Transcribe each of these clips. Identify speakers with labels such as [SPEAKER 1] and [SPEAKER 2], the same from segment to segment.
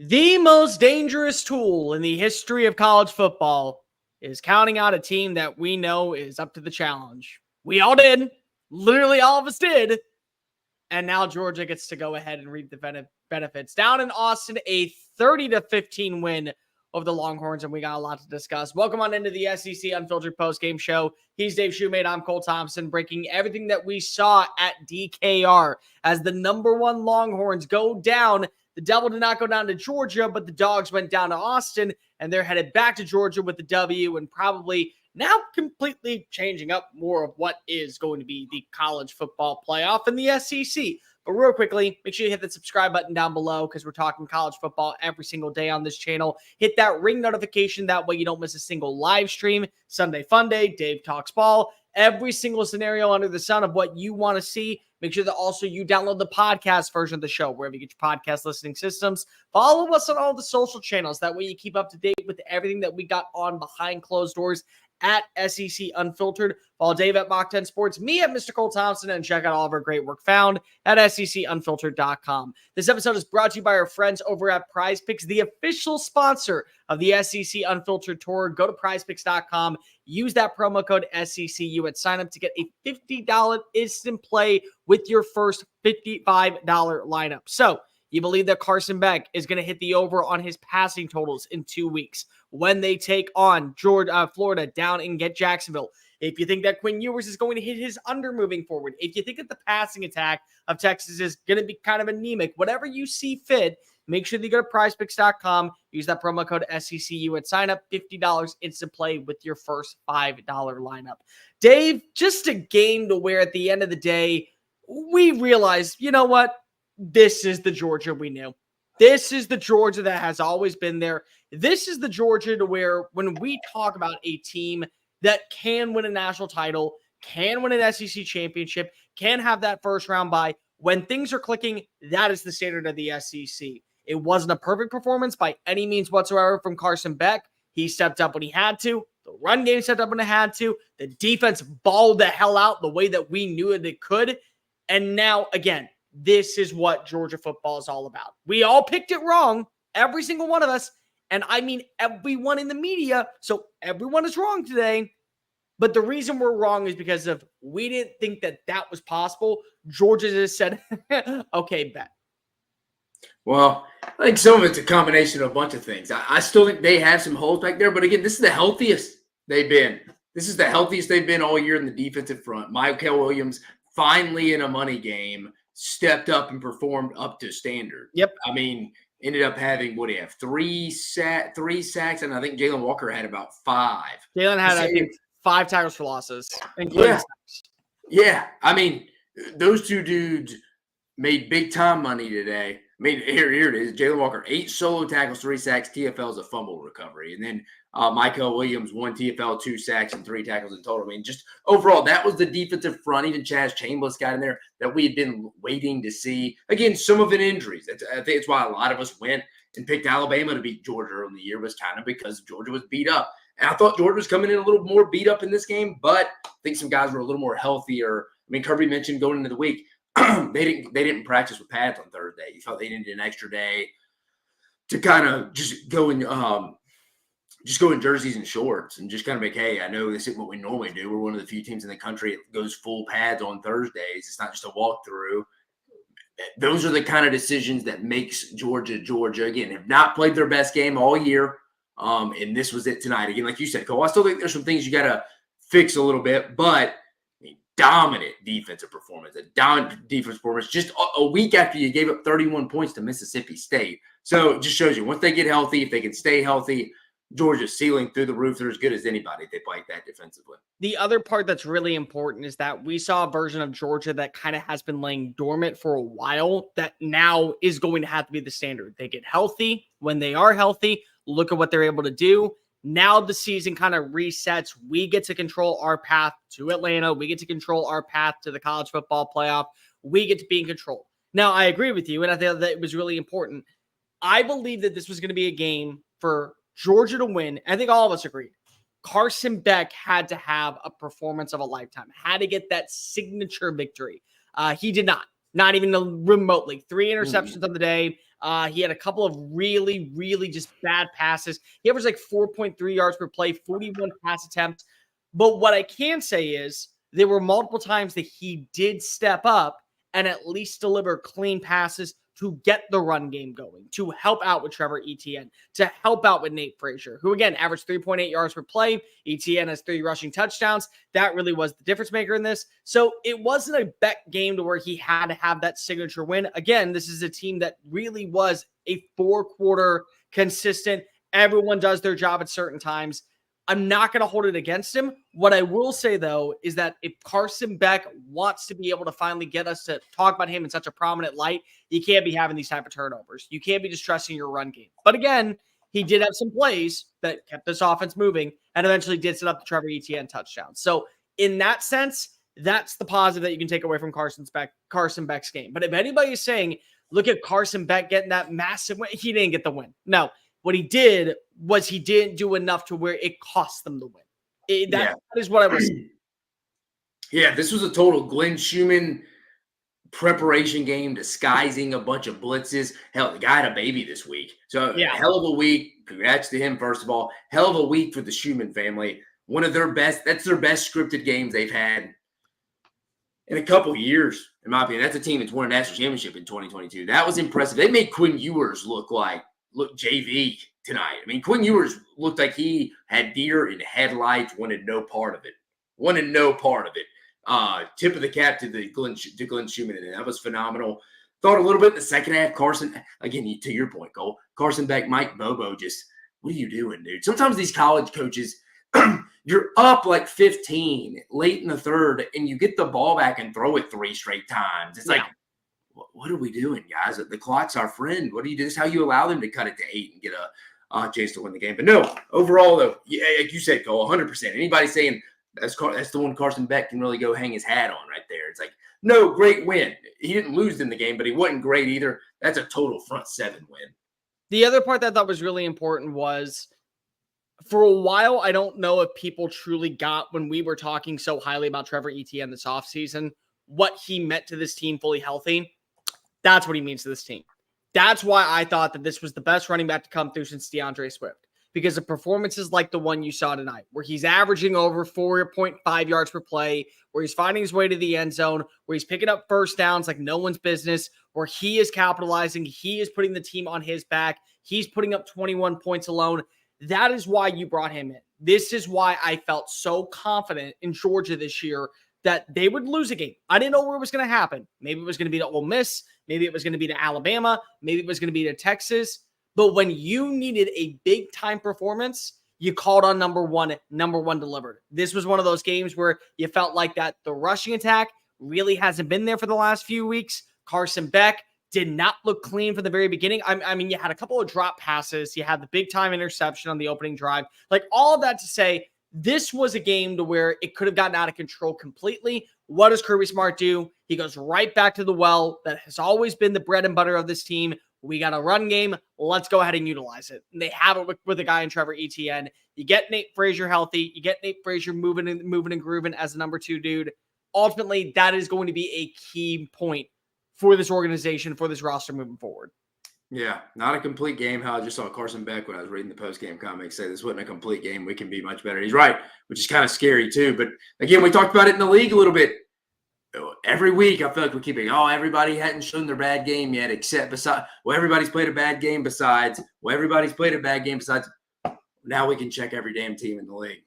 [SPEAKER 1] The most dangerous tool in the history of college football is counting out a team that we know is up to the challenge. We all did. Literally all of us did. And now Georgia gets to go ahead and reap the benefits. Down in Austin, a 30-15 win over the Longhorns, and we got a lot to discuss. Welcome on into the SEC Unfiltered postgame show. He's Dave Shumate. I'm Cole Thompson, breaking everything that we saw at DKR as the #1 Longhorns go down. The Devil did not go down to Georgia, but the Dogs went down to Austin, and they're headed back to Georgia with the W, and probably now completely changing up more of what is going to be the college football playoff in the SEC. But real quickly, make sure you hit the subscribe button down below because we're talking college football every single day on this channel. Hit that ring notification. That way you don't miss a single live stream. Sunday Fun Day, Dave Talks Ball. Every single scenario under the sun of what you want to see. Make sure that also you download the podcast version of the show, wherever you get your podcast listening systems. Follow us on all the social channels. That way you keep up to date with everything that we got on behind closed doors at SEC Unfiltered. Follow Dave at Mach 10 Sports, me at Mr. Cole Thompson, and check out all of our great work found at secunfiltered.com. This episode is brought to you by our friends over at Prize Picks, the official sponsor of the SEC Unfiltered Tour. Go to prizepicks.com. Use that promo code SECU at sign up to get a $50 instant play with your first $55 lineup. So, you believe that Carson Beck is going to hit the over on his passing totals in 2 weeks when they take on Florida down and get Jacksonville. If you think that Quinn Ewers is going to hit his under moving forward, if you think that the passing attack of Texas is going to be kind of anemic, whatever you see fit, make sure that you go to prizepicks.com, use that promo code SECU at sign up, $50 instant play with your first $5 lineup. Dave, just a game to where at the end of the day, we realized, you know what? This is the Georgia we knew. This is the Georgia that has always been there. This is the Georgia to where when we talk about a team that can win a national title, can win an SEC championship, can have that first round bye, when things are clicking, that is the standard of the SEC. It wasn't a perfect performance by any means whatsoever from Carson Beck. He stepped up when he had to. The run game stepped up when it had to. The defense balled the hell out the way that we knew it could. And now, again, this is what Georgia football is all about. We all picked it wrong, every single one of us, and I mean everyone in the media, so everyone is wrong today. But the reason we're wrong is because of we didn't think that that was possible. Georgia just said, okay, bet.
[SPEAKER 2] Well, I think some of it's a combination of a bunch of things. I still think they have some holes back there, but again, this is the healthiest they've been. This is the healthiest they've been all year in the defensive front. Michael Williams finally in a money game stepped up and performed up to standard.
[SPEAKER 1] Yep.
[SPEAKER 2] I mean, ended up having, what do you have, three sacks, and I think Jalen Walker had about 5.
[SPEAKER 1] Jalen had, I think, 5 tackles for losses, including sacks.
[SPEAKER 2] Yeah. I mean, those two dudes made big-time money today. I mean, here it is. Jalen Walker, 8 solo tackles, 3 sacks. TFL is a fumble recovery. And then Michael Williams, 1 TFL, 2 sacks, and 3 tackles in total. I mean, just overall, that was the defensive front. Even Chaz Chambliss got in there that we had been waiting to see. Again, some of it injuries. I think it's why a lot of us went and picked Alabama to beat Georgia early in the year, was kind of because Georgia was beat up. And I thought Georgia was coming in a little more beat up in this game, but I think some guys were a little more healthier. I mean, Kirby mentioned going into the week, they didn't practice with pads on Thursday. You felt they needed an extra day to kind of just go in jerseys and shorts and just kind of make, hey, I know this isn't what we normally do. We're one of the few teams in the country that goes full pads on Thursdays. It's not just a walkthrough. Those are the kind of decisions that makes Georgia. Again, have not played their best game all year. And this was it tonight. Again, like you said, Cole, I still think there's some things you got to fix a little bit, but dominant defensive performance, just a week after you gave up 31 points to Mississippi State. So it just shows you once they get healthy, if they can stay healthy, Georgia's ceiling through the roof. They're as good as anybody if they play like that defensively.
[SPEAKER 1] The other part that's really important is that we saw a version of Georgia that kind of has been laying dormant for a while that now is going to have to be the standard. They get healthy. When they are healthy, look at what they're able to do. Now the season kind of resets. We get to control our path to Atlanta. We get to control our path to the college football playoff. We get to be in control. Now, I agree with you, and I think that it was really important. I believe that this was going to be a game for Georgia to win. I think all of us agreed. Carson Beck had to have a performance of a lifetime, had to get that signature victory. He did not even remotely. 3 interceptions on the day. He had a couple of really, really just bad passes. He averaged like 4.3 yards per play, 41 pass attempts. But what I can say is there were multiple times that he did step up and at least deliver clean passes to get the run game going, to help out with Trevor Etienne, to help out with Nate Frazier, who again averaged 3.8 yards per play. Etienne has 3 rushing touchdowns. That really was the difference maker in this. So it wasn't a Beck game to where he had to have that signature win. Again, this is a team that really was a 4-quarter consistent. Everyone does their job at certain times. I'm not going to hold it against him. What I will say, though, is that if Carson Beck wants to be able to finally get us to talk about him in such a prominent light, you can't be having these type of turnovers. You can't be just trusting your run game. But again, he did have some plays that kept this offense moving and eventually did set up the Trevor Etienne touchdown. So in that sense, that's the positive that you can take away from Carson Beck's game. But if anybody is saying, look at Carson Beck getting that massive win, he didn't get the win. No. What he did was he didn't do enough to where it cost them the win. That is what I was saying.
[SPEAKER 2] Yeah, this was a total Glenn Schumann preparation game, disguising a bunch of blitzes. Hell, the guy had a baby this week. So hell of a week. Congrats to him, first of all. Hell of a week for the Schumann family. One of their best, that's their best scripted games they've had in a couple years, in my opinion. That's a team that's won a national championship in 2022. That was impressive. They made Quinn Ewers look JV tonight. I mean, Quinn Ewers looked like he had deer in headlights, wanted no part of it. Tip of the cap to Glenn Schumann, and that was phenomenal. Thought a little bit in the second half, Carson, again, to your point, Cole, Carson Beck, Mike Bobo, just, what are you doing, dude? Sometimes these college coaches, you're up like 15 late in the third, and you get the ball back and throw it 3 straight times. It's like, what are we doing, guys? The clock's our friend. What do you do? This is how you allow them to cut it to 8 and get a chance to win the game. But no, overall, though, like you said, Cole, 100%. Anybody saying that's the one Carson Beck can really go hang his hat on right there. It's like, no, great win. He didn't lose in the game, but he wasn't great either. That's a total front 7 win.
[SPEAKER 1] The other part that I thought was really important was, for a while, I don't know if people truly got, when we were talking so highly about Trevor Etienne this offseason, what he meant to this team fully healthy. That's what he means to this team. That's why I thought that this was the best running back to come through since DeAndre Swift, because of performances like the one you saw tonight, where he's averaging over 4.5 yards per play, where he's finding his way to the end zone, where he's picking up first downs like no one's business, where he is capitalizing, he is putting the team on his back, he's putting up 21 points alone. That is why you brought him in. This is why I felt so confident in Georgia this year that they would lose a game. I didn't know where it was going to happen. Maybe it was going to be to Ole Miss. Maybe it was going to be to Alabama. Maybe it was going to be to Texas. But when you needed a big-time performance, you called on number one delivered. This was one of those games where you felt like that the rushing attack really hasn't been there for the last few weeks. Carson Beck did not look clean from the very beginning. I mean, you had a couple of drop passes. You had the big-time interception on the opening drive. Like, all of that to say, this was a game to where it could have gotten out of control completely. What does Kirby Smart do? He goes right back to the well that has always been the bread and butter of this team. We got a run game. Let's go ahead and utilize it. And they have it with a guy in Trevor Etienne. You get Nate Frazier healthy. You get Nate Frazier moving and grooving as the number 2 dude. Ultimately, that is going to be a key point for this organization, for this roster moving forward.
[SPEAKER 2] Yeah, not a complete game. How I just saw Carson Beck when I was reading the post-game comics say this wasn't a complete game. We can be much better. He's right, which is kind of scary too. But again, we talked about it in the league a little bit. Every week, I feel like we're keeping, everybody hadn't shown their bad game yet, except everybody's played a bad game besides. Everybody's played a bad game besides. Now we can check every damn team in the league.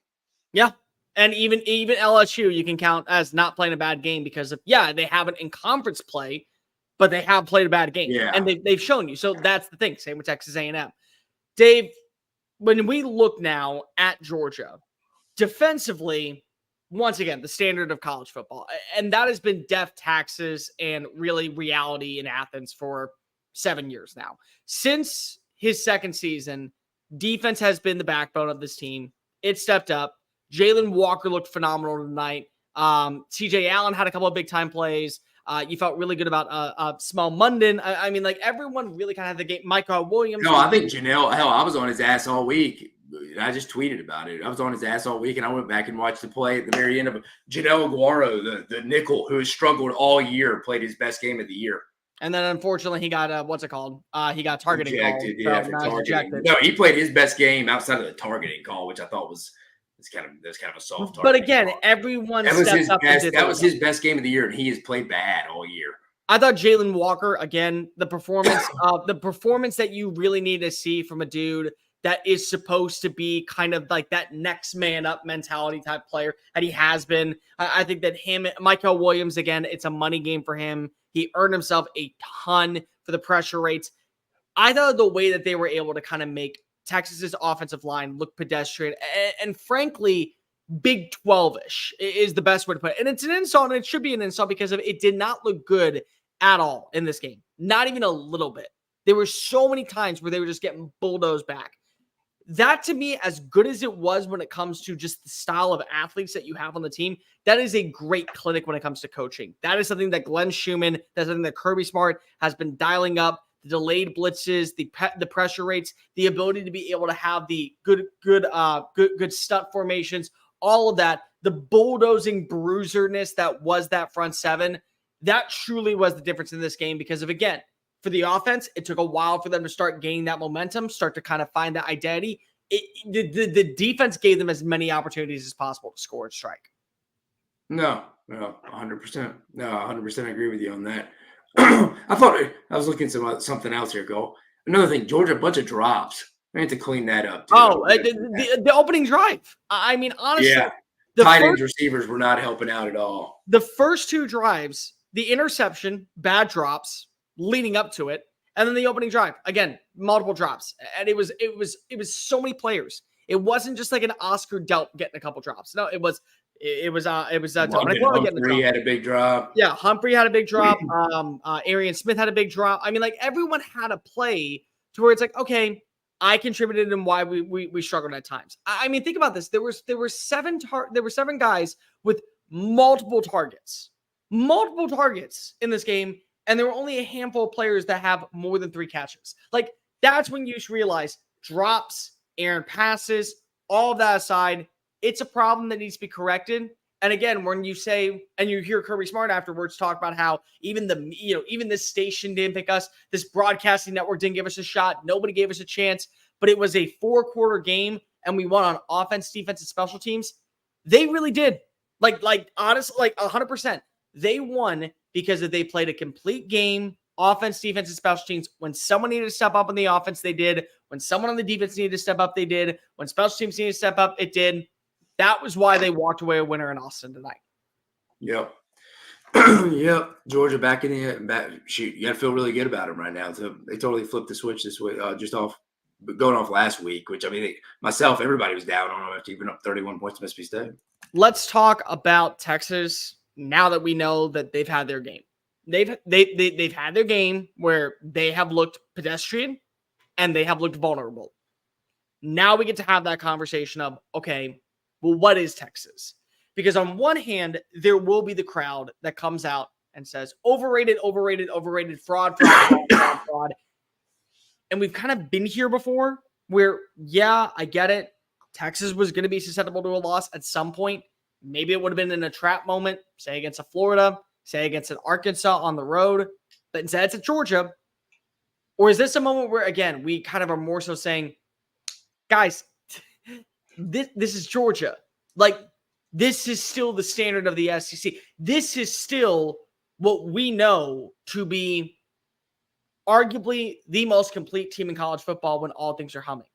[SPEAKER 1] Yeah. And even LSU, you can count as not playing a bad game because of, they haven't in conference play, but they have played a bad game.
[SPEAKER 2] Yeah.
[SPEAKER 1] And they've shown you. So that's the thing. Same with Texas A&M. Dave, when we look now at Georgia, defensively, once again, the standard of college football. And that has been death taxes and really reality in Athens for 7 years now. Since his second season, defense has been the backbone of this team. It stepped up. Jalen Walker looked phenomenal tonight. TJ Allen had a couple of big-time plays. You felt really good about Small Munden. I mean, like, everyone really kind of had the game. Michael Williams.
[SPEAKER 2] No, I think Janelle, I was on his ass all week. I just tweeted about it. I was on his ass all week, and I went back and watched the play at the very end of Janelle Aguaro, the nickel, who has struggled all year, played his best game of the year.
[SPEAKER 1] And then unfortunately he got what's it called? He got targeting call.
[SPEAKER 2] Ejected,
[SPEAKER 1] So
[SPEAKER 2] yeah, for
[SPEAKER 1] now he's
[SPEAKER 2] targeting.
[SPEAKER 1] ejected.
[SPEAKER 2] No, he played his best game outside of the targeting call, which I thought was kind of a soft target.
[SPEAKER 1] But again, everyone stepped up and did
[SPEAKER 2] that was his best game of the year, and he has played bad all year.
[SPEAKER 1] I thought Jalen Walker, again, the performance that you really need to see from a dude that is supposed to be kind of like that next man up mentality type player that he has been. I think that Michael Williams, again, it's a money game for him. He earned himself a ton for the pressure rates. I thought the way that they were able to kind of make Texas's offensive line look pedestrian and frankly, Big 12-ish is the best way to put it. And it's an insult, and it should be an insult because it did not look good at all in this game. Not even a little bit. There were so many times where they were just getting bulldozed back. That, to me, as good as it was when it comes to just the style of athletes that you have on the team, that is a great clinic when it comes to coaching. That is something that Glenn Schumann, that's something that Kirby Smart has been dialing up. The delayed blitzes, the pressure rates, the ability to be able to have the good stunt formations, all of that, the bulldozing bruiserness that was that front seven, that truly was the difference in this game because of, again, for the offense, it took a while for them to start gaining that momentum, start to kind of find that identity. The defense gave them as many opportunities as possible to score and strike.
[SPEAKER 2] No, 100%. No, 100% agree with you on that. I thought I was looking at something else here, Go. Another thing, Georgia, a bunch of drops. I need to clean that up, too.
[SPEAKER 1] The opening drive. I mean, honestly.
[SPEAKER 2] Yeah, tight end receivers were not helping out at all.
[SPEAKER 1] The first two drives, the interception, bad drops, leading up to it, and then the opening drive again, multiple drops, and it was so many players. It wasn't just like an Oscar Delp getting a couple drops. No, it was
[SPEAKER 2] Humphrey had a big drop.
[SPEAKER 1] Yeah, Humphrey had a big drop. Arian Smith had a big drop. I mean, like everyone had a play to where it's like, okay, I contributed and why we struggled at times. I mean, think about this. There were seven guys with multiple targets in this game. And there were only a handful of players that have more than 3 catches. Like, that's when you should realize drops, errant passes, all of that aside, it's a problem that needs to be corrected. And again, when you say, and you hear Kirby Smart afterwards talk about how even this station didn't pick us, this broadcasting network didn't give us a shot, nobody gave us a chance, but it was a 4-quarter game and we won on offense, defense, and special teams. They really did. Like honestly, like 100%. They won because they played a complete game, offense, defense, and special teams. When someone needed to step up on the offense, they did. When someone on the defense needed to step up, they did. When special teams needed to step up, it did. That was why they walked away a winner in Austin tonight.
[SPEAKER 2] Yep. Yep. Georgia back in the shoot. You got to feel really good about them right now. So they totally flipped the switch this week, going off last week, which I mean, everybody was down on them after giving up 31 points to Mississippi State.
[SPEAKER 1] Let's talk about Texas. Now that we know that they've had their game, they've had their game where they have looked pedestrian and they have looked vulnerable. Now we get to have that conversation of, okay, well, what is Texas? Because on one hand, there will be the crowd that comes out and says, overrated, fraud. And we've kind of been here before where, yeah, I get it. Texas was going to be susceptible to a loss at some point. Maybe it would have been in a trap moment, say against a Florida, say against an Arkansas on the road, but instead it's at Georgia. Or is this a moment where, again, we kind of are more so saying, guys, this is Georgia. Like, this is still the standard of the SEC. This is still what we know to be arguably the most complete team in college football when all things are humming.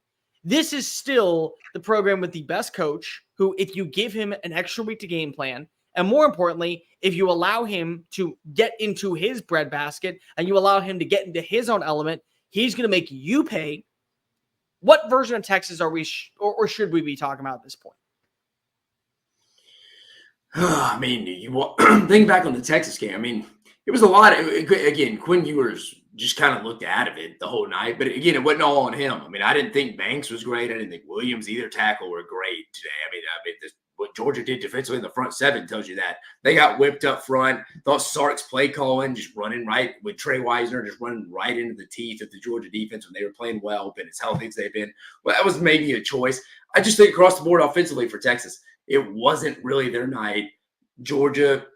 [SPEAKER 1] This is still the program with the best coach who, if you give him an extra week to game plan, and more importantly, if you allow him to get into his breadbasket and you allow him to get into his own element, he's going to make you pay. What version of Texas are we or should we be talking about at this point?
[SPEAKER 2] I mean, think back on the Texas game. I mean, it was a lot. Again, Quinn Ewers just kind of looked out of it the whole night. But again, it wasn't all on him. I mean, I didn't think Banks was great. I didn't think Williams, either tackle, were great today. I mean, what Georgia did defensively in the front seven tells you that. They got whipped up front. Thought Sark's play calling, just running right with Trey Wisner, just running right into the teeth of the Georgia defense when they were playing well, been as healthy as they've been. Well, that was maybe a choice. I just think across the board offensively for Texas, it wasn't really their night. Georgia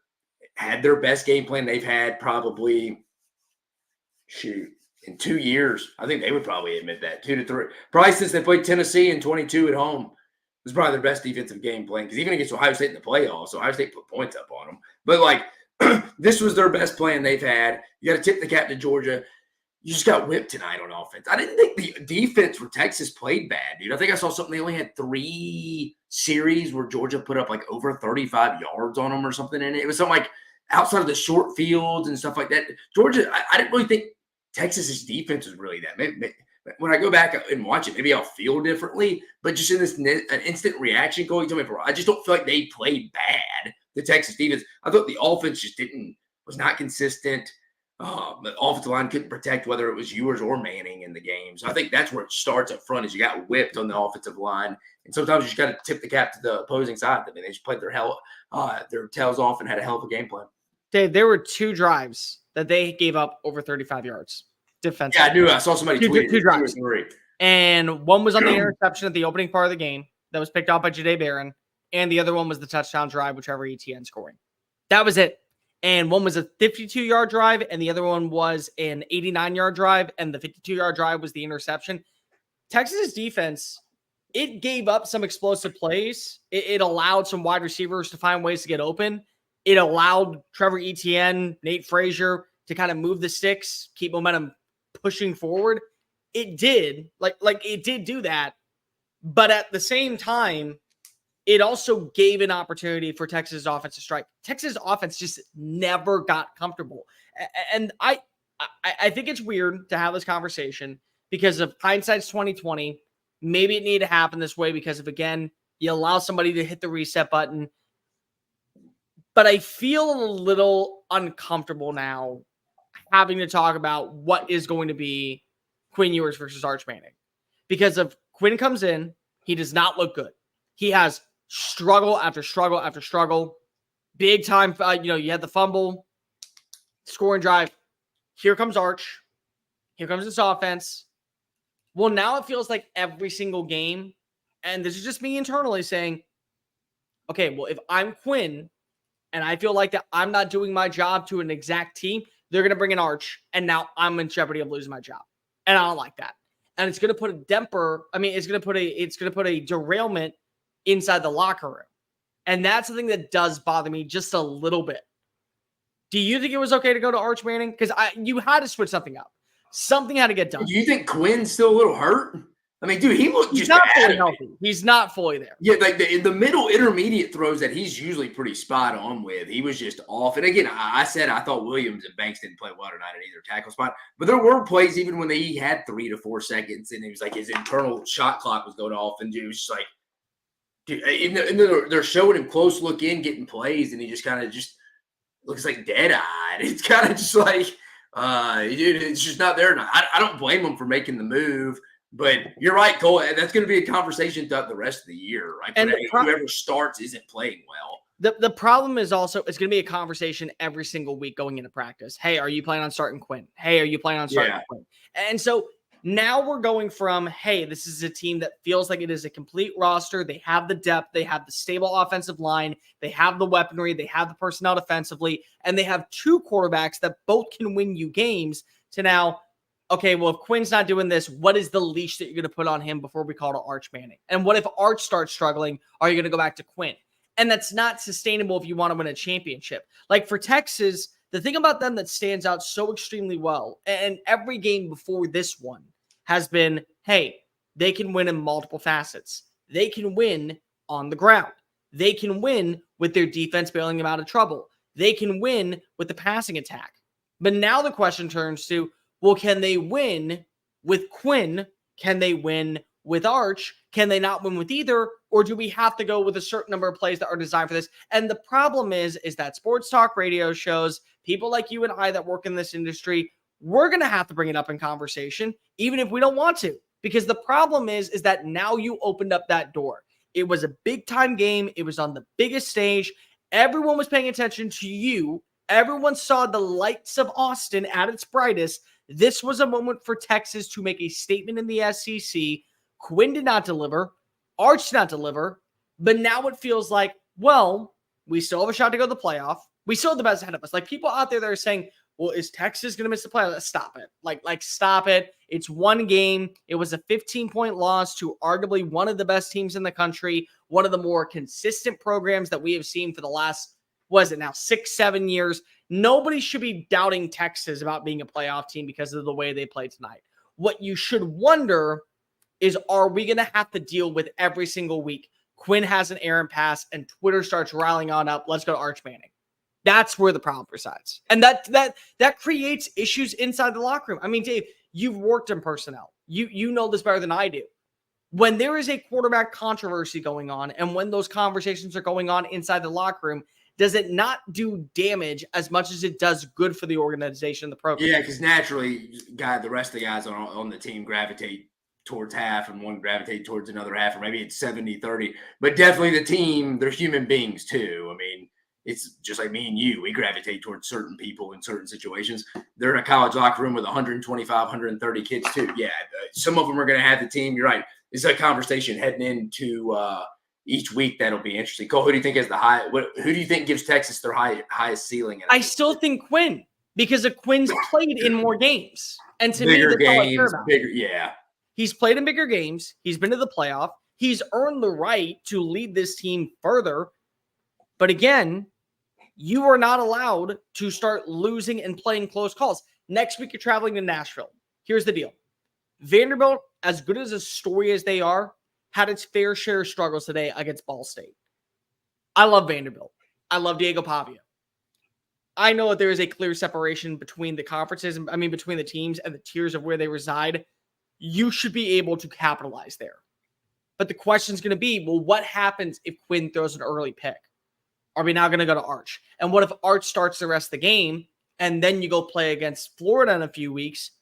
[SPEAKER 2] had their best game plan they've had probably shoot, in 2 years. I think they would probably admit that 2 to 3. Probably since they played Tennessee in 22 at home. It was probably their best defensive game playing because even against Ohio State in the playoffs, Ohio State put points up on them. But like this was their best plan they've had. You got to tip the cap to Georgia. You just got whipped tonight on offense. I didn't think the defense for Texas played bad, dude. I think I saw something. They only had 3 series where Georgia put up like over 35 yards on them or something. And it was something like outside of the short fields and stuff like that. Georgia, I didn't really think Texas's defense was really that. Maybe, when I go back and watch it, maybe I'll feel differently. But just in this an instant reaction, Cole, you told me, bro, I just don't feel like they played bad. The Texas defense, I thought the offense just was not consistent. The offensive line couldn't protect whether it was Ewers or Manning in the game. So I think that's where it starts up front is you got whipped on the offensive line. And sometimes you just got to tip the cap to the opposing side. I mean, they just played their tails off and had a hell of a game plan.
[SPEAKER 1] Dave, there were 2 drives that they gave up over 35 yards defensively.
[SPEAKER 2] Yeah, I knew. I saw somebody tweet
[SPEAKER 1] 2 drives.
[SPEAKER 2] 2 or 3.
[SPEAKER 1] And one was on the interception at the opening part of the game that was picked off by Jahdae Barron. And the other one was the touchdown drive, whichever ETN scoring. That was it. And one was a 52-yard drive, and the other one was an 89-yard drive, and the 52-yard drive was the interception. Texas' defense, it gave up some explosive plays. It allowed some wide receivers to find ways to get open. It allowed Trevor Etienne, Nate Frazier to kind of move the sticks, keep momentum pushing forward. It did. Like it did do that. But at the same time, it also gave an opportunity for Texas offense to strike. Texas offense just never got comfortable. And I think it's weird to have this conversation because of hindsight's 2020. Maybe it needed to happen this way because of, again, you allow somebody to hit the reset button. But I feel a little uncomfortable now having to talk about what is going to be Quinn Ewers versus Arch Manning. Because of Quinn comes in, he does not look good. He has struggle after struggle after struggle. Big time, you had the fumble, scoring drive. Here comes Arch. Here comes this offense. Well, now it feels like every single game, and this is just me internally saying, okay, well, if I'm Quinn and I feel like that I'm not doing my job to an exact team, they're going to bring an Arch, and now I'm in jeopardy of losing my job. And I don't like that. And it's going to put a damper. I mean, it's going to put a derailment inside the locker room. And that's the thing that does bother me just a little bit. Do you think it was okay to go to Arch Manning? Because you had to switch something up. Something had to get done.
[SPEAKER 2] Do you think Quinn's still a little hurt? I mean, dude, he looked
[SPEAKER 1] He's
[SPEAKER 2] just
[SPEAKER 1] not fully
[SPEAKER 2] adamant.
[SPEAKER 1] healthy. He's not fully there.
[SPEAKER 2] Yeah, like the middle intermediate throws that he's usually pretty spot on with, he was just off. And again, I said I thought Williams and Banks didn't play well tonight at either tackle spot. But there were plays even when he had 3 to 4 seconds, and it was like his internal shot clock was going off, and dude, it was just like, dude, and they're showing him close look in, getting plays, and he just kind of just looks like dead-eyed. It's kind of just like, dude, it's just not there. I don't blame him for making the move. But you're right, Cole. That's going to be a conversation throughout the rest of the year, right? And whoever starts isn't playing well.
[SPEAKER 1] The problem is also it's going to be a conversation every single week going into practice. Hey, are you planning on starting Quinn? Hey, are you planning on starting Quinn? And so now we're going from, hey, this is a team that feels like it is a complete roster. They have the depth. They have the stable offensive line. They have the weaponry. They have the personnel defensively. And they have 2 quarterbacks that both can win you games to now, okay, well, if Quinn's not doing this, what is the leash that you're going to put on him before we call to Arch Manning? And what if Arch starts struggling? Are you going to go back to Quinn? And that's not sustainable if you want to win a championship. Like for Texas, the thing about them that stands out so extremely well, and every game before this one has been, hey, they can win in multiple facets. They can win on the ground. They can win with their defense bailing them out of trouble. They can win with the passing attack. But now the question turns to, well, can they win with Quinn? Can they win with Arch? Can they not win with either? Or do we have to go with a certain number of plays that are designed for this? And the problem is that sports talk radio shows, people like you and I that work in this industry, we're going to have to bring it up in conversation, even if we don't want to. Because the problem is that now you opened up that door. It was a big-time game. It was on the biggest stage. Everyone was paying attention to you. Everyone saw the lights of Austin at its brightest. This was a moment for Texas to make a statement in the SEC. Quinn did not deliver. Arch did not deliver. But now it feels like, well, we still have a shot to go to the playoff. We still have the best ahead of us. Like people out there that are saying, well, is Texas going to miss the playoffs? Stop it. Like, stop it. It's one game. It was a 15-point loss to arguably one of the best teams in the country, one of the more consistent programs that we have seen for the last, 6-7 years. Nobody should be doubting Texas about being a playoff team because of the way they play tonight. What you should wonder is, are we going to have to deal with every single week Quinn has an errant pass and Twitter starts riling on up, let's go to Arch Manning? That's where the problem resides. And that creates issues inside the locker room. I mean, Dave, you've worked in personnel. You know this better than I do. When there is a quarterback controversy going on and when those conversations are going on inside the locker room, does it not do damage as much as it does good for the organization and the program?
[SPEAKER 2] Yeah, because naturally, the rest of the guys on the team gravitate towards half and one gravitate towards another half, or maybe it's 70-30. But definitely the team, they're human beings too. I mean, it's just like me and you. We gravitate towards certain people in certain situations. They're in a college locker room with 125, 130 kids too. Yeah, some of them are going to have the team. You're right. It's a conversation heading into each week that'll be interesting. Cole, who do you think is who do you think gives Texas their highest ceiling?
[SPEAKER 1] I still think Quinn, because Quinn's played in more games. And to
[SPEAKER 2] bigger
[SPEAKER 1] me, that's all I care
[SPEAKER 2] games,
[SPEAKER 1] about.
[SPEAKER 2] yeah.
[SPEAKER 1] He's played in bigger games. He's been to the playoff. He's earned the right to lead this team further. But again, you are not allowed to start losing and playing close calls. Next week, you're traveling to Nashville. Here's the deal. Vanderbilt, as good as a story as they are, had its fair share of struggles today against Ball State. I love Vanderbilt. I love Diego Pavia. I know that there is a clear separation between the conferences, between the teams and the tiers of where they reside. You should be able to capitalize there. But the question is going to be, well, what happens if Quinn throws an early pick? Are we now going to go to Arch? And what if Arch starts the rest of the game and then you go play against Florida in a few weeks?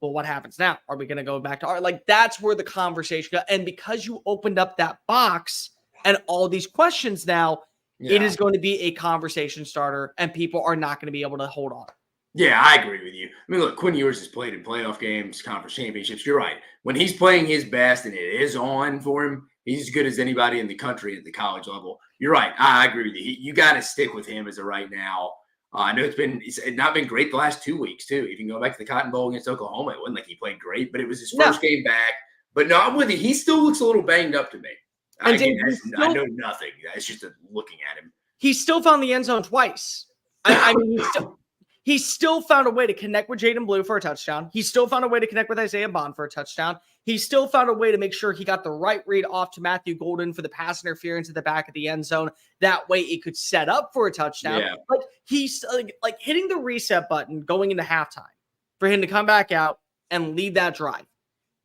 [SPEAKER 1] Well, what happens now? Are we going to go back to Arch? Like, that's where the conversation goes. And because you opened up that box and all these questions now, it is going to be a conversation starter and people are not going to be able to hold on.
[SPEAKER 2] Yeah, I agree with you. I mean, look, Quinn Ewers has played in playoff games, conference championships. You're right. When he's playing his best and it is on for him, he's as good as anybody in the country at the college level. You're right. I agree with you. You got to stick with him as of right now. I know it's not been great the last 2 weeks, too. If you can go back to the Cotton Bowl against Oklahoma, it wasn't like he played great, but it was his first game back. But no, I'm with you. He still looks a little banged up to me. I know nothing. It's just looking at him.
[SPEAKER 1] He still found the end zone twice. He still found a way to connect with Jaden Blue for a touchdown. He still found a way to connect with Isaiah Bond for a touchdown. He still found a way to make sure he got the right read off to Matthew Golden for the pass interference at the back of the end zone. That way it could set up for a touchdown.
[SPEAKER 2] Yeah.
[SPEAKER 1] Like, he's like hitting the reset button going into halftime for him to come back out and lead that drive.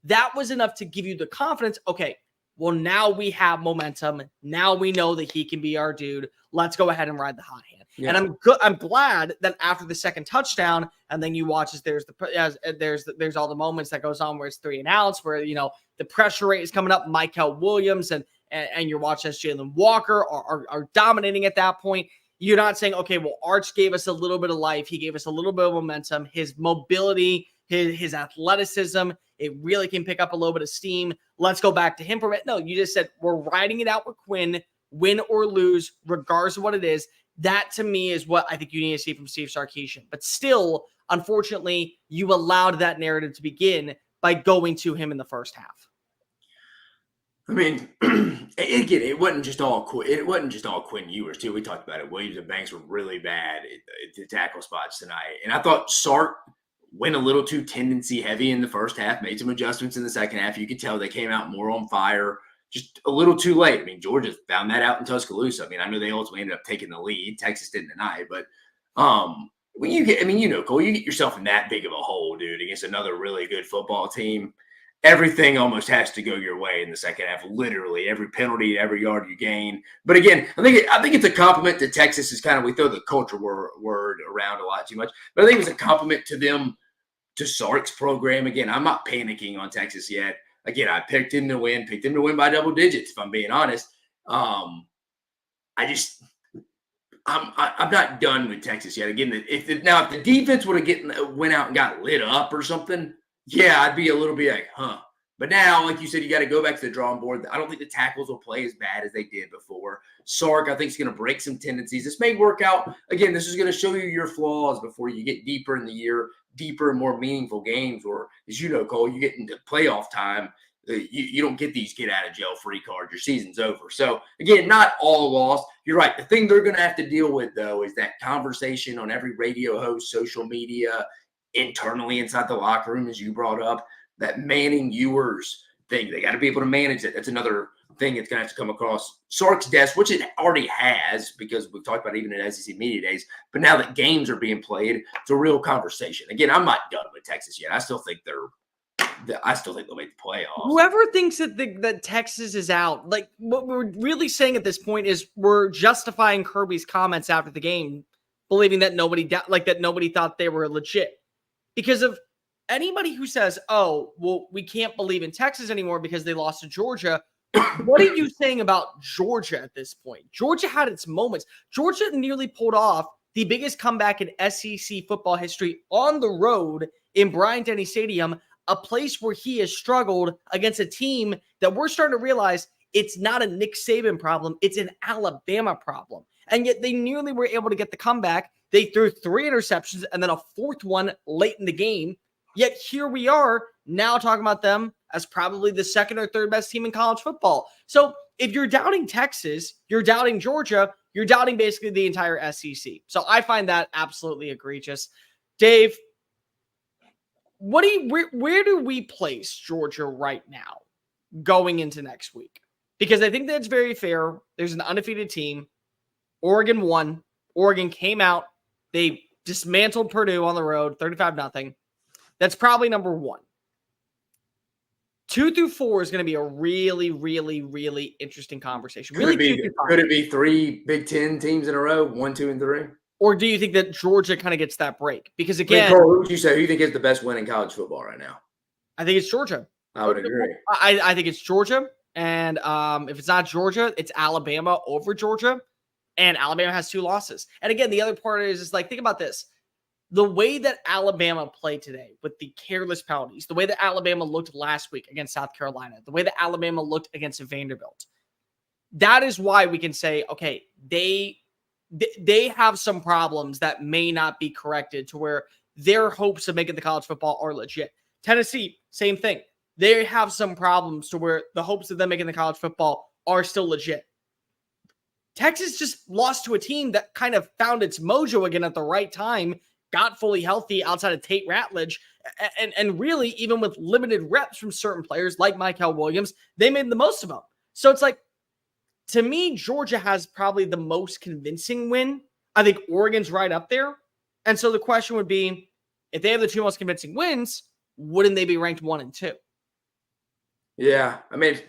[SPEAKER 1] That was enough to give you the confidence. Okay, well, now we have momentum. Now we know that he can be our dude. Let's go ahead and ride the hot hand. Yeah. And I'm glad that after the second touchdown, and then you watch as there's all the moments that goes on where it's 3 and outs, where the pressure rate is coming up. Michael Williams and you're watching as Jalen Walker are dominating at that point. You're not saying, okay, well, Arch gave us a little bit of life. He gave us a little bit of momentum. His mobility, his athleticism, it really can pick up a little bit of steam. Let's go back to him for it. No, you just said we're riding it out with Quinn, win or lose, regardless of what it is. That, to me, is what I think you need to see from Steve Sarkisian. But still, unfortunately, you allowed that narrative to begin by going to him in the first half.
[SPEAKER 2] I mean, again, it wasn't just all Quinn Ewers, too. We talked about it. Williams and Banks were really bad at the tackle spots tonight. And I thought Sark went a little too tendency heavy in the first half, made some adjustments in the second half. You could tell they came out more on fire. Just a little too late. I mean, Georgia found that out in Tuscaloosa. I mean, I know they ultimately ended up taking the lead. Texas didn't deny it, but when you get, Cole, you get yourself in that big of a hole, dude, against another really good football team. Everything almost has to go your way in the second half. Literally, every penalty, every yard you gain. But again, I think it's a compliment to Texas. Is kind of, we throw the culture word around a lot too much, but I think it's a compliment to them, to Sark's program. Again, I'm not panicking on Texas yet. Again, I picked him to win by double digits, if I'm being honest. I'm not done with Texas yet. Again, if the defense would have went out and got lit up or something, yeah, I'd be a little bit like, But now, like you said, you got to go back to the drawing board. I don't think the tackles will play as bad as they did before. Sark, I think, is going to break some tendencies. This may work out. Again, this is going to show you your flaws before you get deeper in the year, deeper and more meaningful games. Or, as you know, Cole, you get into playoff time, you don't get these get-out-of-jail-free cards. Your season's over. So, again, not all lost. You're right. The thing they're going to have to deal with, though, is that conversation on every radio host, social media, internally inside the locker room, as you brought up, that Manning Ewers thing. They got to be able to manage it. That's another thing that's going to have to come across Sark's desk, which it already has because we've talked about it even in SEC Media Days. But now that games are being played, it's a real conversation. Again, I'm not done with Texas yet. I still think they'll make the playoffs.
[SPEAKER 1] Whoever thinks that Texas is out, like what we're really saying at this point is we're justifying Kirby's comments after the game, believing that nobody thought they were legit. Because of anybody who says, oh, well, we can't believe in Texas anymore because they lost to Georgia. What are you saying about Georgia at this point? Georgia had its moments. Georgia nearly pulled off the biggest comeback in SEC football history on the road in Bryant-Denny Stadium, a place where he has struggled against a team that we're starting to realize it's not a Nick Saban problem. It's an Alabama problem. And yet they nearly were able to get the comeback. They threw 3 interceptions and then a 4th one late in the game. Yet here we are now talking about them as probably the 2nd or 3rd best team in college football. So if you're doubting Texas, you're doubting Georgia, you're doubting basically the entire SEC. So I find that absolutely egregious. Dave, where do we place Georgia right now going into next week? Because I think that's very fair. There's an undefeated team. Oregon won. Oregon came out. They dismantled Purdue on the road, 35-0. That's probably number 1. 2 through 4 is going to be a really, really, really interesting conversation. Could
[SPEAKER 2] it be 3 Big Ten teams in a row, 1, 2, and 3?
[SPEAKER 1] Or do you think that Georgia kind of gets that break? Because again,
[SPEAKER 2] Cole, who would you say? Who do you think is the best win in college football right now?
[SPEAKER 1] I think it's Georgia.
[SPEAKER 2] I would agree.
[SPEAKER 1] I think it's Georgia. And if it's not Georgia, it's Alabama over Georgia. And Alabama has 2 losses. And again, the other part is like, think about this. The way that Alabama played today with the careless penalties, the way that Alabama looked last week against South Carolina, the way that Alabama looked against Vanderbilt, that is why we can say, okay, they have some problems that may not be corrected to where their hopes of making the college football are legit. Tennessee, same thing. They have some problems to where the hopes of them making the college football are still legit. Texas just lost to a team that kind of found its mojo again at the right time, got fully healthy outside of Tate Ratledge, and really, even with limited reps from certain players like Michael Williams, they made the most of them. So it's like, to me, Georgia has probably the most convincing win. I think Oregon's right up there. And so the question would be, if they have the 2 most convincing wins, wouldn't they be ranked 1 and 2?
[SPEAKER 2] Yeah, I mean,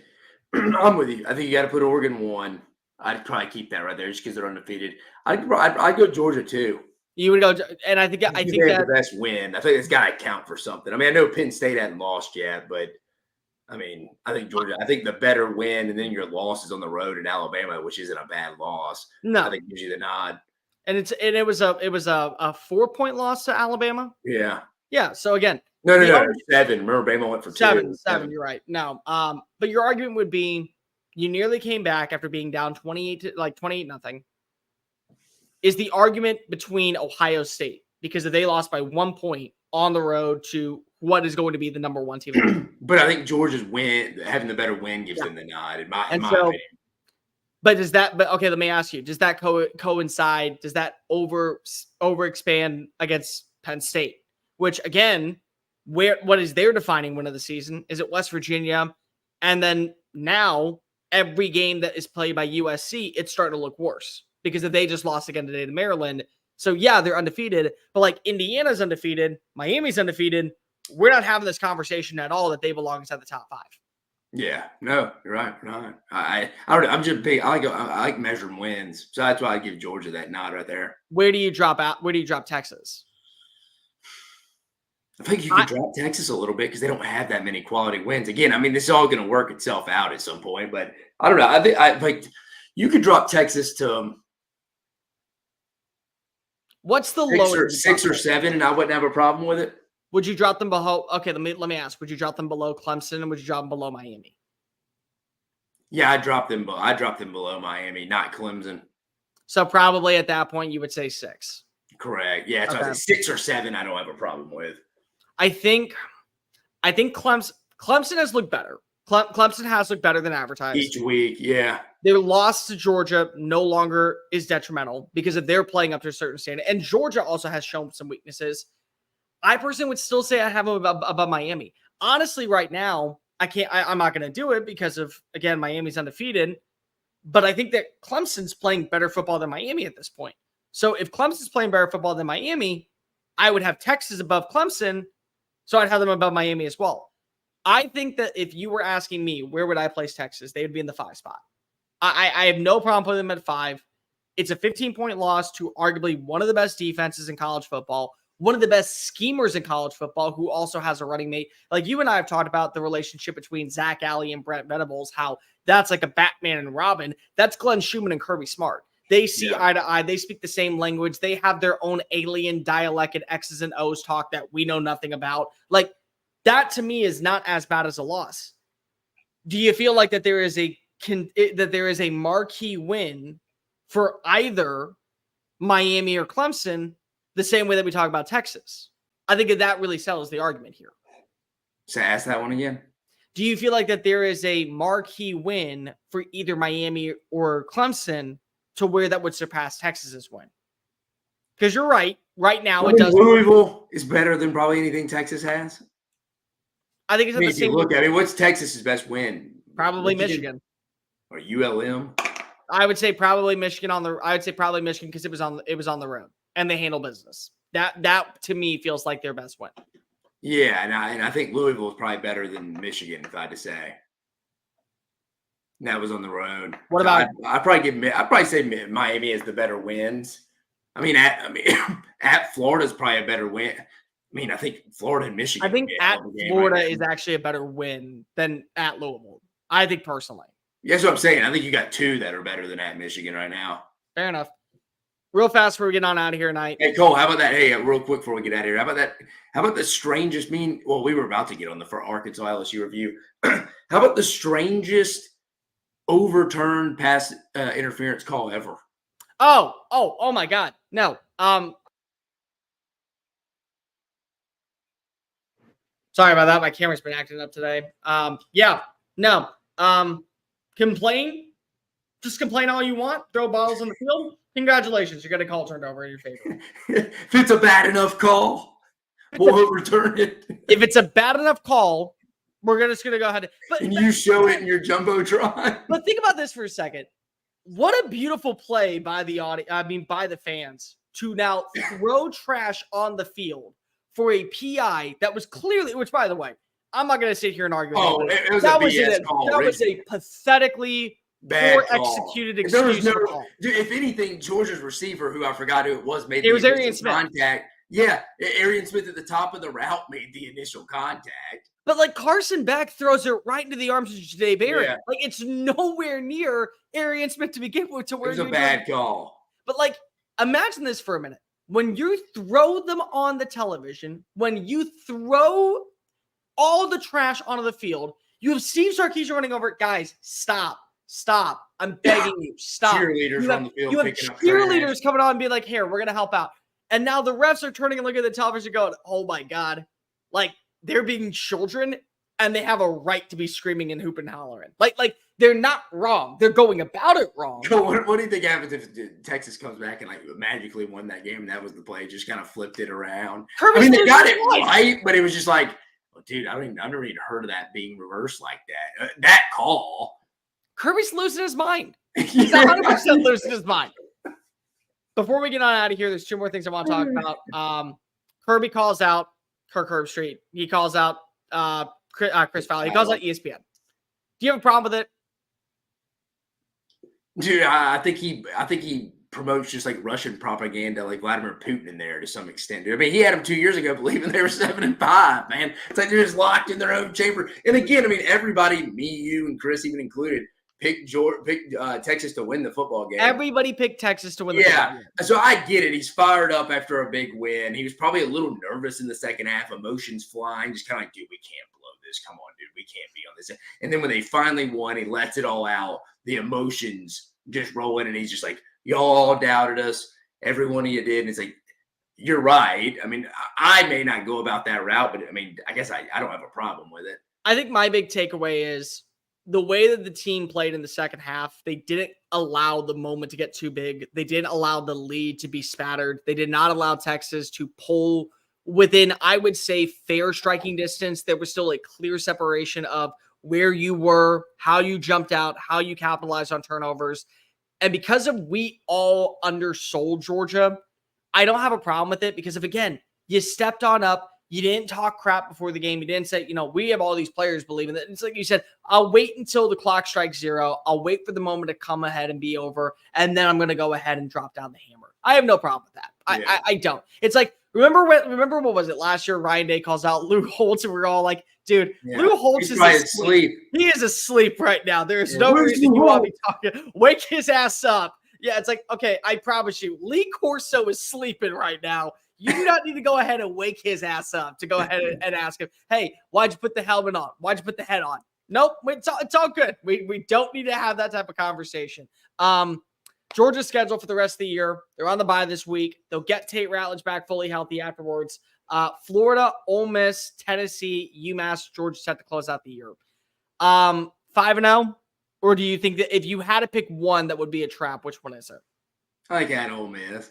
[SPEAKER 2] I'm with you. I think you got to put Oregon 1. I'd probably keep that right there just because they're undefeated. I'd go Georgia 2.
[SPEAKER 1] You would go, and I think that's
[SPEAKER 2] the best win. I think it's got to count for something. I mean, I know Penn State hadn't lost yet, but I mean, I think Georgia. I think the better win, and then your loss is on the road in Alabama, which isn't a bad loss.
[SPEAKER 1] No,
[SPEAKER 2] I think gives you the nod.
[SPEAKER 1] And it was a 4-point loss to Alabama.
[SPEAKER 2] Yeah.
[SPEAKER 1] So again,
[SPEAKER 2] no, 7. Remember, Bama went for 2.
[SPEAKER 1] 7. You're right. No, but your argument would be you nearly came back after being down 28-0. Is the argument between Ohio State, because if they lost by 1 point on the road to what is going to be the number 1 team.
[SPEAKER 2] But I think Georgia's having the better win gives them the nod, in my opinion.
[SPEAKER 1] But okay, let me ask you, does that coincide? Does that overexpand against Penn State? Which again, what is their defining win of the season? Is it West Virginia? And then now every game that is played by USC, it's starting to look worse. Because if they just lost again today to Maryland, so yeah, they're undefeated, but like Indiana's undefeated, Miami's undefeated. We're not having this conversation at all that they belong inside the top 5.
[SPEAKER 2] Yeah, no, you're right. I don't know. I'm just big. I like measuring wins, so that's why I give Georgia that nod right there.
[SPEAKER 1] Where do you drop out? Where do you drop Texas?
[SPEAKER 2] I think you can drop Texas a little bit because they don't have that many quality wins. Again, I mean, this is all going to work itself out at some point, but I don't know. I think you could drop Texas to.
[SPEAKER 1] What's the
[SPEAKER 2] lowest? 6 or 7, and I wouldn't have a problem with it.
[SPEAKER 1] Would you drop them below? Okay, let me ask. Would you drop them below Clemson, and would you drop them below Miami?
[SPEAKER 2] Yeah, I dropped them below Miami, not Clemson.
[SPEAKER 1] So probably at that point you would say 6.
[SPEAKER 2] Correct. Yeah, so I say 6 or 7. I don't have a problem with.
[SPEAKER 1] I think Clemson has looked better. Clemson has looked better than advertised
[SPEAKER 2] each week. Yeah,
[SPEAKER 1] their loss to Georgia no longer is detrimental because of their playing up to a certain standard, and Georgia also has shown some weaknesses. I personally would still say I have them above Miami. Honestly, right now I can't. I'm not going to do it because of, again, Miami's undefeated. But I think that Clemson's playing better football than Miami at this point. So if Clemson's playing better football than Miami, I would have Texas above Clemson. So I'd have them above Miami as well. I think that if you were asking me, where would I place Texas? They would be in the 5 spot. I have no problem putting them at 5. It's a 15-point loss to arguably one of the best defenses in college football, one of the best schemers in college football, who also has a running mate. Like you and I have talked about the relationship between Zach Alley and Brent Venables, how that's like a Batman and Robin. That's Glenn Schumann and Kirby Smart. They see eye to eye. They speak the same language. They have their own alien dialect and X's and O's talk that we know nothing about. Like, that to me is not as bad as a loss. Do you feel like that there is a marquee win for either Miami or Clemson, the same way that we talk about Texas? I think that really settles the argument here.
[SPEAKER 2] So ask that one again.
[SPEAKER 1] Do you feel like that there is a marquee win for either Miami or Clemson to where that would surpass Texas's win? Because you're right. Right now, it does.
[SPEAKER 2] Louisville is better than probably anything Texas has.
[SPEAKER 1] I think it's at the same.
[SPEAKER 2] Look, what's Texas's best win?
[SPEAKER 1] Probably Michigan.
[SPEAKER 2] Or ULM.
[SPEAKER 1] I would say probably Michigan because it was on the road and they handle business. That to me feels like their best win.
[SPEAKER 2] Yeah, and I think Louisville is probably better than Michigan, if I had to say. And that was on the road.
[SPEAKER 1] What about?
[SPEAKER 2] I'd probably say Miami has the better wins. At Florida's probably a better win. I think Florida and Michigan.
[SPEAKER 1] I think at Florida is actually a better win than at Louisville. I think personally.
[SPEAKER 2] Yeah, that's what I'm saying. I think you got 2 that are better than at Michigan right now.
[SPEAKER 1] Fair enough. Real fast before we get on out of here tonight.
[SPEAKER 2] Hey, Cole, how about that? Hey, real quick before we get out of here. How about that? How about the strangest we were about to get on for Arkansas LSU review. How about the strangest overturned pass interference call ever?
[SPEAKER 1] Oh my God. No. Sorry about that. My camera's been acting up today. Complain. Just complain all you want. Throw bottles on the field. Congratulations. You got a call turned over in your favor.
[SPEAKER 2] If it's a bad enough call, we'll overturn it.
[SPEAKER 1] If it's a bad enough call, we're just going to go ahead.
[SPEAKER 2] And you show it in your Jumbotron.
[SPEAKER 1] But think about this for a second. What a beautiful play by by the fans to now throw trash on the field for a PI that was clearly, which by the way, I'm not going to sit here and argue.
[SPEAKER 2] It was a BS call.
[SPEAKER 1] That was a pathetically poor executed excuse.
[SPEAKER 2] If anything, Georgia's receiver, who I forgot who it was, made
[SPEAKER 1] the Arian Smith
[SPEAKER 2] contact. Yeah, Arian Smith at the top of the route made the initial contact.
[SPEAKER 1] But like Carson Beck throws it right into the arms of Ja'Day Barrett. Yeah. Like it's nowhere near Arian Smith to begin with. To where
[SPEAKER 2] it was a bad call.
[SPEAKER 1] But like, imagine this for a minute. When you throw them on the television, when you throw all the trash onto the field, you have Steve Sarkisian running over it. Guys, stop. I'm begging you, stop.
[SPEAKER 2] Cheerleaders on the field.
[SPEAKER 1] You have cheerleaders coming on and be like, here, we're going to help out. And now the refs are turning and looking at the television going, oh my God. Like, they're being children and they have a right to be screaming and hooping and hollering. Like they're not wrong. They're going about it wrong.
[SPEAKER 2] What do you think happens if Texas comes back and magically won that game? And that was the play, just kind of flipped it around. They got it right, but it was just like, oh, dude, I've never even heard of that being reversed like that. That call.
[SPEAKER 1] Kirby's losing his mind. He's 100% losing his mind. Before we get on out of here, there's 2 more things I want to talk about. Kirby calls out Kirk Herbstreit. He calls out Chris Fowler. He calls out ESPN. Do you have a problem with it?
[SPEAKER 2] Dude, I think he promotes just like Russian propaganda, like Vladimir Putin in there to some extent. Dude. He had him 2 years ago believing they were 7-5, man. It's like they're just locked in their own chamber. And again, everybody, me, you, and Chris even included, picked Texas to win the football game.
[SPEAKER 1] Everybody picked Texas to win the football game.
[SPEAKER 2] So I get it. He's fired up after a big win. He was probably a little nervous in the second half, emotions flying, just kind of like, dude, we can't blow this. Come on, dude, we can't be on this. And then when they finally won, he lets it all out. The emotions just roll in, and he's just like, y'all all doubted us. Every one of you did. And it's like, you're right. I mean, I may not go about that route, but I mean, I guess I don't have a problem with it.
[SPEAKER 1] I think my big takeaway is the way that the team played in the second half. They didn't allow the moment to get too big. They didn't allow the lead to be spattered. They did not allow Texas to pull within, I would say, fair striking distance. There was still a clear separation of where you were, how you jumped out, how you capitalized on turnovers. And because of we all undersold Georgia, I don't have a problem with it because if, again, you stepped on up, you didn't talk crap before the game. You didn't say, we have all these players believing that. It's like you said, I'll wait until the clock strikes 0. I'll wait for the moment to come ahead and be over. And then I'm going to go ahead and drop down the hammer. I have no problem with that. I don't. It's like, remember what was it last year? Ryan Day calls out Lou Holtz and we're all like, dude, Lou Holtz is asleep. He is asleep right now. There's no reason you want me talking. Wake his ass up. Yeah, it's like, okay, I promise you, Lee Corso is sleeping right now. You do not need to go ahead and wake his ass up to go ahead and ask him, hey, why'd you put the helmet on? Why'd you put the head on? Nope, it's all good. We don't need to have that type of conversation. Georgia's schedule for the rest of the year. They're on the bye this week. They'll get Tate Ratledge back fully healthy afterwards. Florida, Ole Miss, Tennessee, UMass, Georgia set to close out the year. 5-0? Or do you think that if you had to pick one that would be a trap, which one is it?
[SPEAKER 2] I got Ole Miss.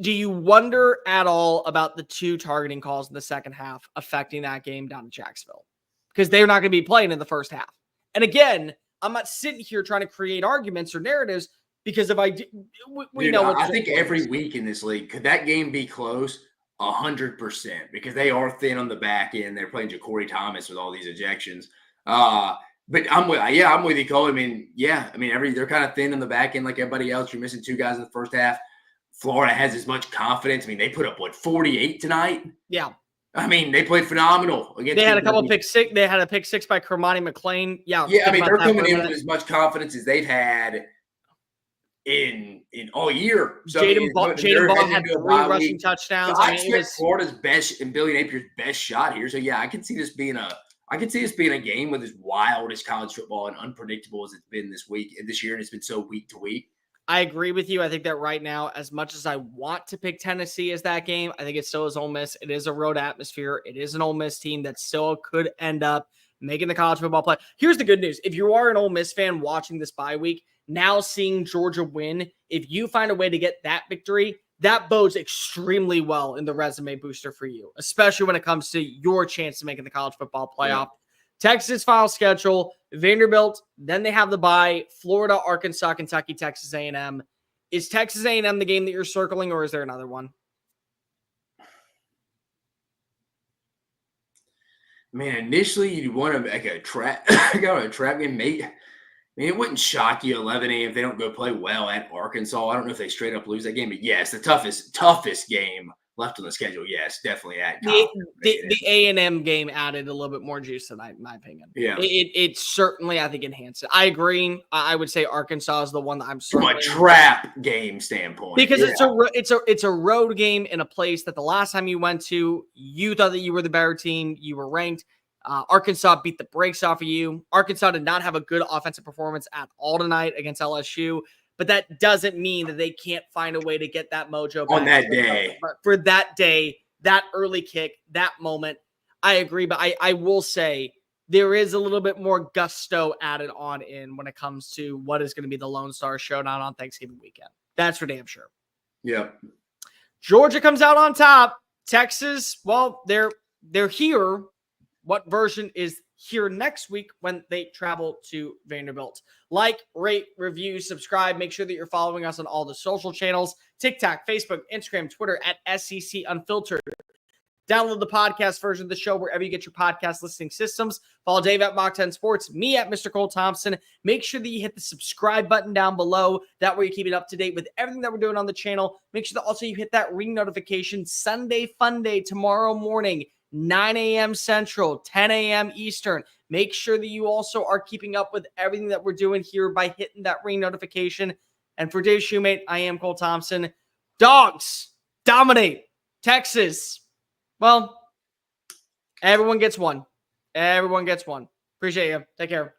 [SPEAKER 1] Do you wonder at all about the 2 targeting calls in the second half affecting that game down in Jacksonville? Because they're not going to be playing in the first half. And again, I'm not sitting here trying to create arguments or narratives because if I do, we know what
[SPEAKER 2] I think every week in this league, could that game be close? 100%, because they are thin on the back end. They're playing Ja'Cory Thomas with all these ejections. But I'm with you, Cole. I mean, they're kind of thin on the back end like everybody else. You're missing 2 guys in the first half. Florida has as much confidence. I mean, they put up 48 tonight.
[SPEAKER 1] Yeah.
[SPEAKER 2] I mean, they played phenomenal against.
[SPEAKER 1] They had a couple pick six. They had a pick 6 by Kermani McLean. Yeah.
[SPEAKER 2] I mean, they're coming in with as much confidence as they've had in all year. So
[SPEAKER 1] Jaden Ball had 3 rushing touchdowns.
[SPEAKER 2] So I expect Florida's best and Billy Napier's best shot here. So yeah, I can see this being a game with as wild as college football and unpredictable as it's been this year, and it's been so week to week.
[SPEAKER 1] I agree with you. I think that right now, as much as I want to pick Tennessee as that game, I think it still is Ole Miss. It is a road atmosphere. It is an Ole Miss team that still could end up making the college football play. Here's the good news. If you are an Ole Miss fan watching this bye week, now seeing Georgia win, if you find a way to get that victory, that bodes extremely well in the resume booster for you, especially when it comes to your chance to make the college football playoff. Yeah. Texas final schedule, Vanderbilt, then they have the bye, Florida, Arkansas, Kentucky, Texas A&M. Is Texas A&M the game that you're circling, or is there another one?
[SPEAKER 2] Man, initially you'd want to make a trap game, mate. I mean, it wouldn't shock you 11-8 if they don't go play well at Arkansas. I don't know if they straight up lose that game, but yes, the toughest game left on the schedule. Yes, definitely at
[SPEAKER 1] the A&M game added a little bit more juice tonight, in my opinion.
[SPEAKER 2] Yeah,
[SPEAKER 1] it certainly, I think, enhanced it. I agree. I would say Arkansas is the one that I'm
[SPEAKER 2] from a trap game standpoint,
[SPEAKER 1] because it's a road game in a place that the last time you went to, you thought that you were the better team. You were ranked. Arkansas beat the brakes off of you. Arkansas did not have a good offensive performance at all tonight against LSU. But that doesn't mean that they can't find a way to get that mojo back
[SPEAKER 2] on that day.
[SPEAKER 1] For that day, that early kick, that moment. I agree, but I will say there is a little bit more gusto added on in when it comes to what is going to be the Lone Star Showdown on Thanksgiving weekend. That's for damn sure.
[SPEAKER 2] Yeah.
[SPEAKER 1] Georgia comes out on top. Texas, well, they're here. What version is here next week when they travel to Vanderbilt? Like, rate, review, subscribe. Make sure that you're following us on all the social channels, TikTok, Facebook, Instagram, Twitter at SEC Unfiltered. Download the podcast version of the show wherever you get your podcast listening systems. Follow Dave at Mock 10 Sports, me at Mr. Cole Thompson. Make sure that you hit the subscribe button down below. That way you keep it up to date with everything that we're doing on the channel. Make sure that also you hit that ring notification. Sunday Fun Day tomorrow morning. 9 a.m. Central, 10 a.m. Eastern. Make sure that you also are keeping up with everything that we're doing here by hitting that ring notification. And for Dave Shumate, I am Cole Thompson. Dogs dominate Texas. Well, everyone gets one. Everyone gets one. Appreciate you. Take care.